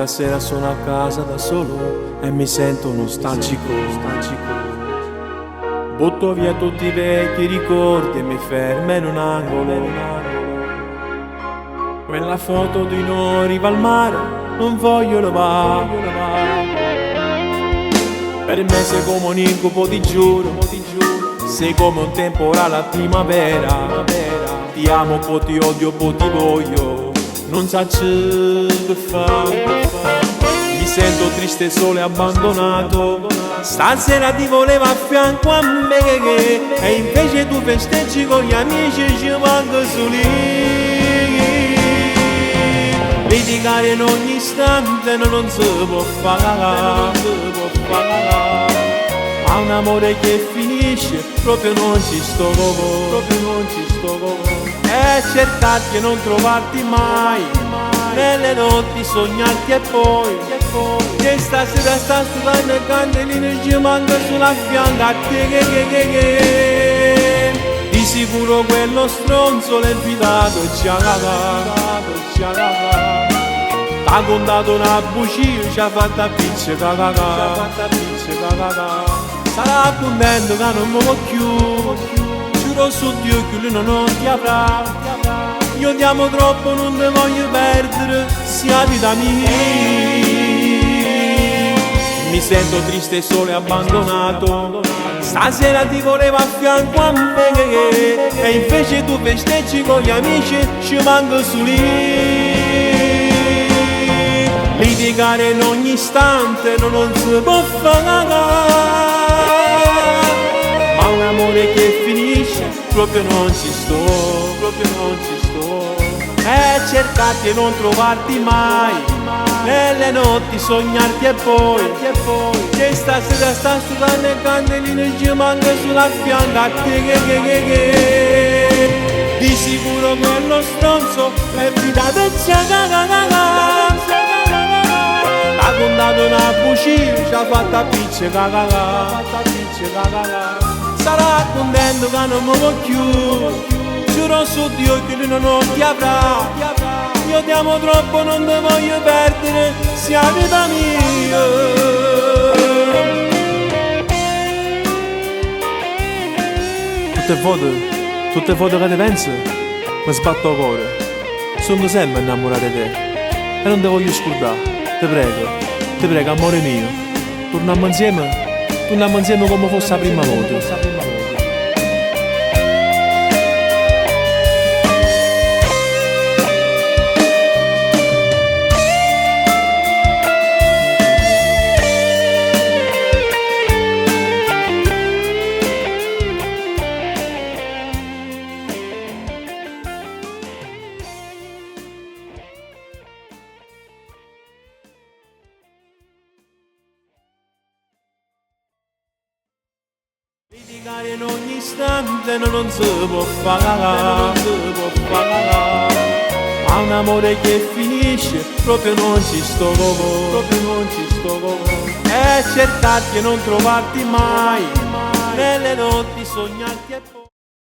sera sono a casa da solo e mi sento nostalgico. Butto via tutti i vecchi ricordi e mi fermo in un angolo. Quella foto di noi in riva al mare non voglio levare. Per me sei come un incubo, ti giuro. Sei come un temporale a primavera. Ti amo, poi ti odio, poi ti voglio. Non so che fare. Mi sento triste, solo e abbandonato. Stasera ti volevo a fianco a me, e invece tu festeggi con gli amici e ci manco soli. Litigare in ogni istante non si può fare. Ma un amore che finisce proprio non ci sto. E cercarti e non trovarti mai, nelle notti sognarti e poi che stasera sta sudando e candeline ci manca sulla fianca a te. Di sicuro quello stronzo l'ha invitato e ci ha cagato. Ha contato una bugia, ci ha fatto a picce cagà. Sarà contento che non mi può più. Giuro su Dio che lui non ti avrà. Io ti amo troppo, non ti voglio perdere, sia vita mia. Mi sento triste, solo e abbandonato. Stasera ti volevo a fianco a me, e invece tu festeggi con gli amici, ci manco soli. Litigare in ogni istante non si può fare. Ma un amore che finisce proprio non ci sto. E cercarti e non trovarti mai, nelle notti sognarti e poi che stasera sta sudando e candeline ci manca sulla fianca a te. Di sicuro quello stronzo è invitato e ci ha cagato. Ha contato una bugia, ci ha fatto a picce cagà. Sarà contento che non mi può più. Giuro su Dio che lui non ti avrà. Io ti amo troppo, non ti voglio perdere, sia vita mia. Tutte foto che ti pensi mi sbatto il cuore. Sono sempre innamorato di te e non ti voglio scordare. Ti prego amore mio, torniamo insieme come fosse la prima volta. Litigare in ogni istante non si può fare. Ma un amore che finisce proprio non ci sto. E cercarti e non trovarti mai, nelle notti sognarti e poi